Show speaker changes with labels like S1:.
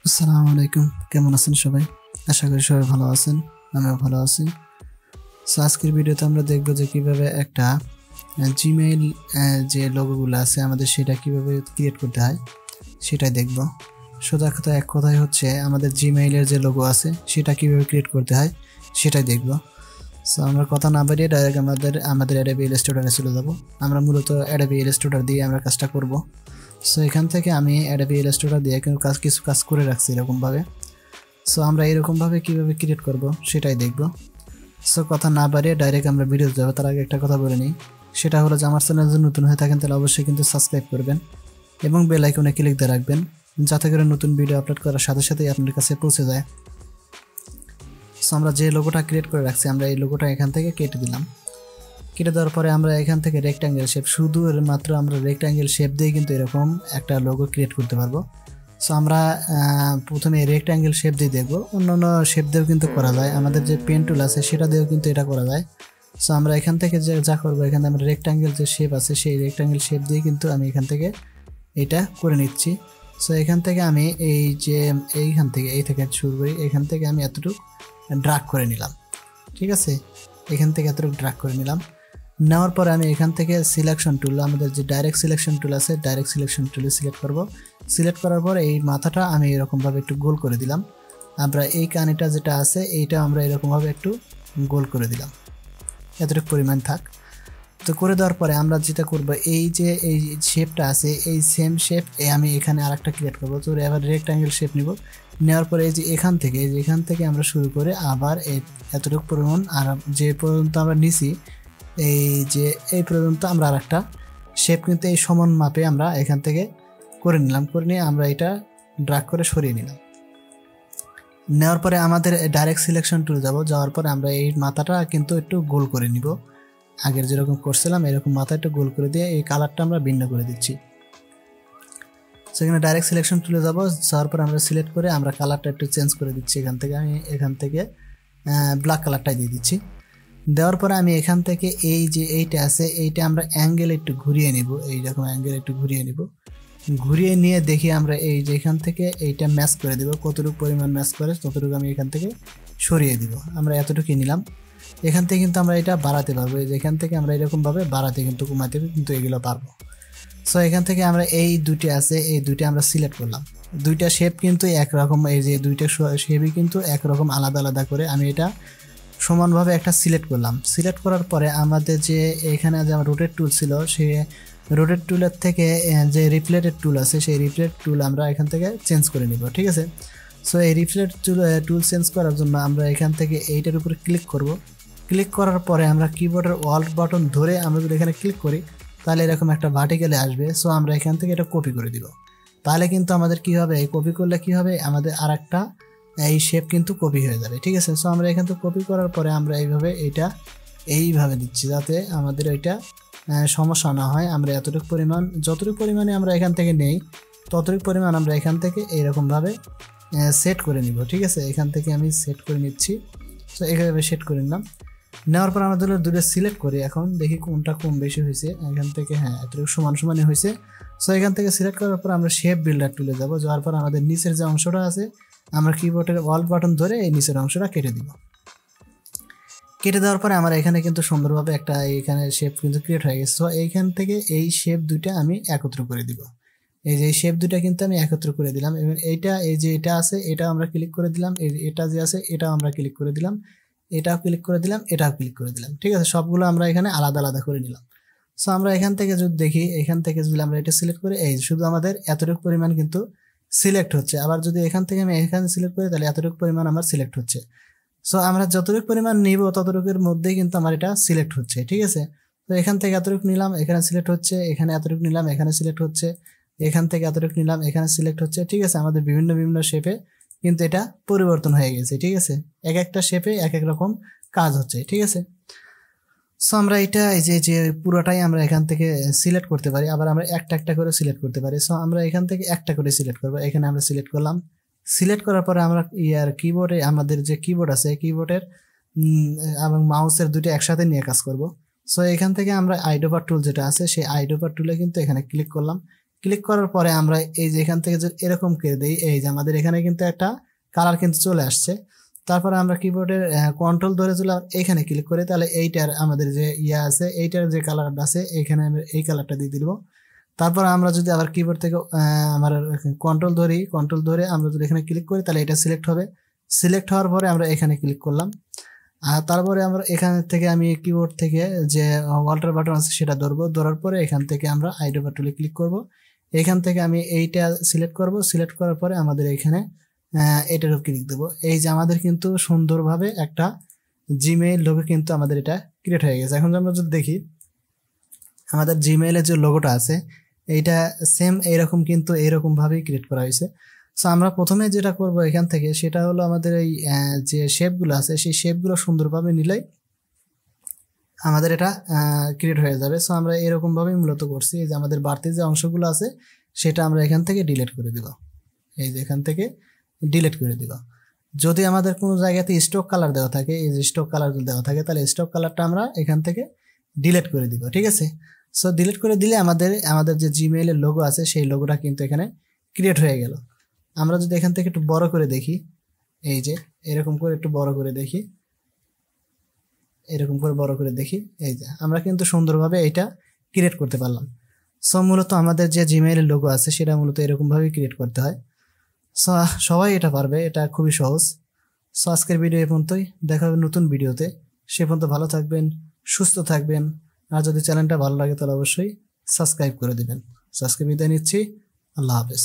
S1: আসসালামু আলাইকুম, কেমন আছেন সবাই? আশা করি সবাই ভালো আছেন, আমিও ভালো আছি। সো আজকের ভিডিওতে আমরা দেখব যে কিভাবে একটা জিমেইল যে লোগোগুলো আছে আমাদের সেটা কিভাবে ক্রিয়েট করতে হয় সেটাই দেখব। সোজা কথা এক কথায় হচ্ছে আমাদের জিমেইলের যে লোগো আছে সেটা কিভাবে ক্রিয়েট করতে হয় সেটাই দেখব। সো আমরা কথা না বাড়িয়ে ডাইরেক্ট আমাদের অ্যাডোবি ইলাস্ট্রেটরে চলে যাব। আমরা মূলত অ্যাডোবি ইলাস্ট্রেটর দিয়ে আমরা কাজটা করব। সো এখান থেকে আমি অ্যাডোবি ইলাস্ট্রেটর দিয়ে কিছু কাজ করে রাখছি এরকমভাবে। সো আমরা এরকমভাবে কীভাবে ক্রিয়েট করব সেটাই দেখব। সো কথা না বাড়িয়ে ডাইরেক্ট আমরা ভিডিও যাবো। তার আগে একটা কথা বলে নিই, সেটা হলো যে আমার চ্যানেল যদি নতুন হয়ে থাকেন তাহলে অবশ্যই কিন্তু সাবস্ক্রাইব করবেন এবং বেল আইকনে ক্লিক দিয়ে রাখবেন, যাতে করে নতুন ভিডিও আপলোড করার সাথে সাথেই আপনার কাছে পৌঁছে যায়। সো আমরা যে লোগোটা ক্রিয়েট করে রাখছি আমরা এই লোগোটা এখান থেকে কেটে দিলাম। কেটে দেওয়ার পরে আমরা এখান থেকে রেক্ট্যাঙ্গেল শেপ, শুধু মাত্র আমরা রেক্ট্যাঙ্গেল শেপ দিয়ে কিন্তু এরকম একটা লোগো ক্রিয়েট করতে পারবো। সো আমরা প্রথমে রেক্ট্যাঙ্গেল শেপ দিয়ে দেখব, অন্য শেপ দিয়েও কিন্তু করা যায়। আমাদের যে পেন টুল আছে সেটা দিয়েও কিন্তু এটা করা যায়। সো আমরা এখান থেকে যা করবো, এখানে আমরা রেক্ট্যাঙ্গেল যে শেপ আছে সেই রেক্ট্যাঙ্গেল শেপ দিয়ে কিন্তু আমি এখান থেকে এটা করে নিচ্ছি। সো এখান থেকে আমি এই থেকে শুরু করি, এখান থেকে আমি এতটুকু ড্রাগ করে নিলাম। ঠিক আছে, এখান থেকে এতটুকু ড্রাগ করে নিলাম। নেওয়ার পরে আমি এখান থেকে সিলেকশন টুল, আমাদের যে ডাইরেক্ট সিলেকশন টুল আছে ডাইরেক্ট সিলেকশন টুলে সিলেক্ট করব। সিলেক্ট করার পর এই মাথাটা আমি এরকমভাবে একটু গোল করে দিলাম। আমরা এই কানিটা যেটা আছে এইটা আমরা এরকমভাবে একটু গোল করে দিলাম, এতটুকু পরিমাণ থাক। তো করে দেওয়ার পরে আমরা যেটা করব, এই শেপটা আছে এই সেম শেপ আমি এখানে আরেকটা ক্রিয়েট করবো। তো এবার রেক্ট্যাঙ্গেল শেপ নিব। নেওয়ার পরে এই যে এখান থেকে আমরা শুরু করে আবার এতটুকু পরিমাণ আর যে পর্যন্ত আমরা নিছি এই পর্যন্ত আমরা আরেকটা শেপ কিন্তু এই সমান মাপে আমরা এখান থেকে করে নিয়ে আমরা এটা ড্র্যাগ করে সরিয়ে নিলাম। নেওয়ার পরে আমাদের ডাইরেক্ট সিলেকশন টুলে যাওয়ার পরে আমরা এই মাথাটা কিন্তু একটু গোল করে নিব। আগের যেরকম করছিলাম এরকম মাথা একটু গোল করে দিয়ে এই কালারটা আমরা ভিন্ন করে দিচ্ছি। সেখানে ডাইরেক্ট সিলেকশন টুলে যাওয়ার পর আমরা সিলেক্ট করে আমরা কালারটা একটু চেঞ্জ করে দিচ্ছি। আমি এখান থেকে ব্ল্যাক কালারটাই দিয়ে দিচ্ছি। দেওয়ার পরে আমি এখান থেকে এইটা আছে এইটা আমরা অ্যাঙ্গেল একটু ঘুরিয়ে নিব, এইরকম অ্যাঙ্গেল একটু ঘুরিয়ে নিয়ে দেখি আমরা এই যে এখান থেকে এইটা ম্যাচ করে দেব, কতটুকু পরিমাণ ম্যাচ করে ততটুকু আমি এখান থেকে সরিয়ে দিব। আমরা এতটুকুই নিলাম। এখান থেকে কিন্তু আমরা এটা বাড়াতে পারবো, এখান থেকে আমরা এরকমভাবে বাড়াতে কিন্তু কমাতে কিন্তু এগুলো পারবো। সো এখান থেকে আমরা এই দুইটা আমরা সিলেক্ট করলাম। দুইটা শেপ কিন্তু একরকম, এই যে দুইটা শেপই কিন্তু একরকম আলাদা আলাদা করে আমি এটা সমানভাবে একটা সিলেক্ট করলাম। সিলেক্ট করার পরে আমাদের যে এখানে যে আমার রোটেট টুল ছিল সেই রোটেট টুলের থেকে যে রিফ্লেক্টেড টুল আছে সেই রিফ্লেক্ট টুল আমরা এখান থেকে চেঞ্জ করে নিব। ঠিক আছে, সো এই রিফ্লেক্ট টুল চেঞ্জ করার জন্য আমরা এখান থেকে এইটার উপরে ক্লিক করব। ক্লিক করার পরে আমরা কিবোর্ডের অল্ট বাটন ধরে আমরা যদি এখানে ক্লিক করি তাহলে এরকম একটা ভার্টিক্যালে আসবে। সো আমরা এখান থেকে এটা কপি করে দিব। তাহলে কিন্তু আমাদের কি হবে, এই কপি করলে কি হবে, আমাদের আর একটা এই শেপ কিন্তু কপি হয়ে যাবে। ঠিক আছে, সো আমরা এখান থেকে কপি করার পরে আমরা এইভাবে দিচ্ছি যাতে আমাদের ওইটা সমস্যা না হয়। আমরা যতটুকু পরিমাণে আমরা এখান থেকে নেই ততটুকু পরিমাণ আমরা এখান থেকে এইরকমভাবে সেট করে নিব। ঠিক আছে, এখান থেকে আমি সেট করে নিচ্ছি। সো এইভাবে সেট করে নিলাম। নেওয়ার পর আমাদের দুটো সিলেক্ট করি, এখন দেখি কোনটা কম বেশি হয়েছে। এখান থেকে এতটুকু সমানই হয়েছে। সো এখান থেকে সিলেক্ট করার পর আমরা শেপ বিল্ডার টুলে যাওয়ার পর আমাদের নিচের যে অংশটা আছে আমরা কিবোর্ডের অল্ট বাটন ধরে এই নিচের অংশটা কেটে দিব। কেটে দেওয়ার পরে আমার এখানে কিন্তু সুন্দরভাবে একটা এখানে শেপ কিন্তু ক্রিয়েট হয়ে গেছে। সো এইখান থেকে এই শেপ দুইটা আমি একত্র করে দিব। এই যে শেপ দুইটা কিন্তু আমি একত্র করে দিলাম। এবং এটা আছে এটা আমরা ক্লিক করে দিলাম, এটা যে আছে এটাও আমরা ক্লিক করে দিলাম, এটাও ক্লিক করে দিলাম, এটাও ক্লিক করে দিলাম। ঠিক আছে, সবগুলো আমরা এখানে আলাদা আলাদা করে নিলাম। সো আমরা এখান থেকে যদি দেখি, এখান থেকে যদি আমরা এটা সিলেক্ট করি, এই শুধু আমাদের এতটুকু পরিমাণ কিন্তু সিলেক্ট হচ্ছে। আবার যদি এখান থেকে আমি এখানে সিলেক্ট করি তাহলে এতটুকু পরিমাণ আমার সিলেক্ট হচ্ছে। সো আমরা যতটুকু পরিমাণ নিব ততটুকুর মধ্যেই কিন্তু আমার এটা সিলেক্ট হচ্ছে। ঠিক আছে, তো এখান থেকে এতটুকু নিলাম, এখানে সিলেক্ট হচ্ছে, এখানে এতটুকু নিলাম, এখানে সিলেক্ট হচ্ছে, এখান থেকে এতটুকু নিলাম, এখানে সিলেক্ট হচ্ছে। ঠিক আছে, আমাদের বিভিন্ন শেপে কিন্তু এটা পরিবর্তন হয়ে গেছে। ঠিক আছে, এক একটা শেপে এক এক রকম কাজ হচ্ছে। ঠিক আছে, সো আমরা এটা এই যে পুরোটাই আমরা এখান থেকে সিলেক্ট করতে পারি, আবার আমরা একটা করে সিলেক্ট করতে পারি। সো আমরা এখান থেকে একটা করে সিলেক্ট করবো। এখানে আমরা সিলেক্ট করলাম। সিলেক্ট করার পরে আমরা কিবোর্ডে আমাদের যে কিবোর্ড আছে কিবোর্ডের এবং মাউসের দুটো একসাথে নিয়ে কাজ করব। সো এখান থেকে আমরা আইডোপার টুল যেটা আছে সেই আইডোপার টুলে কিন্তু এখানে ক্লিক করলাম। ক্লিক করার পরে আমরা এই যে এখান থেকে যে এরকম করে দিই, এই যে আমাদের এখানে কিন্তু একটা কালার কিন্তু চলে আসছে। তারপরে আমরা কিবোর্ডের কন্ট্রোল ধরে চলে এখানে ক্লিক করি, তাহলে এইটার আমাদের যে আছে এইটার যে কালারটা আছে এখানে আমরা এই কালারটা দিয়ে দিব। তারপর আমরা যদি আবার কিবোর্ড থেকে আমার কন্ট্রোল ধরে আমরা যদি এখানে ক্লিক করি তাহলে এটা সিলেক্ট হবে। সিলেক্ট হওয়ার পরে আমরা এখানে ক্লিক করলাম, আর তারপরে আমরা এখান থেকে আমি কিবোর্ড থেকে যে অল্টার বাটন আছে সেটা ধরার পরে এখান থেকে আমরা আইড্রপার টুলে ক্লিক করব। এখান থেকে আমি এইটা সিলেক্ট করব। সিলেক্ট করার পরে আমাদের এখানে এটার উপর ক্লিক দেবো। এই যে আমাদের কিন্তু সুন্দরভাবে একটা জিমেইল লোগো কিন্তু আমাদের এটা ক্রিয়েট হয়ে গেছে। এখন আমরা যদি দেখি আমাদের জিমেইলের যে লোগোটা আছে এইটা সেম এইরকম কিন্তু এইরকম ভাবেই ক্রিয়েট করা হয়েছে। সো আমরা প্রথমে যেটা করব এখান থেকে সেটা হলো আমাদের এই যে শেপগুলো আছে সেই শেপগুলো সুন্দরভাবে নিলেই আমাদের এটা ক্রিয়েট হয়ে যাবে। সো আমরা এরকমভাবেই মূলত করছি। এই যে আমাদের বাড়তি যে অংশগুলো আছে সেটা আমরা এখান থেকে ডিলিট করে দিব। এই যে এখান থেকে ডিলিট করে দিব। যদি আমাদের কোনো জায়গাতে স্টক কালার দেওয়া থাকে, এই যে স্টক কালার দেওয়া থাকে, তাহলে স্টক কালারটা আমরা এখান থেকে ডিলিট করে দিব। ঠিক আছে, সো ডিলিট করে দিলে আমাদের যে জিমেইলের লোগো আছে সেই লোগোটা কিন্তু এখানে ক্রিয়েট হয়ে গেল। আমরা যদি এখান থেকে একটু বড় করে দেখি, এই যে এরকম করে একটু বড় করে দেখি, এরকম করে বড় করে দেখি, এই যে আমরা কিন্তু সুন্দরভাবে এটা ক্রিয়েট করতে পারলাম। সো মূলত আমাদের যে জিমেইলের লোগো আছে সেটা মূলত এরকমভাবেই ক্রিয়েট করতে হয়। সো সবাই এটা পারবে, এটা খুবই সহজ। সো আজকের ভিডিও এই পর্যন্তই, দেখা হবে নতুন ভিডিওতে। সে পর্যন্ত ভালো থাকবেন, সুস্থ থাকবেন, আর যদি চ্যানেলটা ভালো লাগে তাহলে অবশ্যই সাবস্ক্রাইব করে দিবেন। সো আজকে বিদায় নিচ্ছি, আল্লাহ হাফেজ।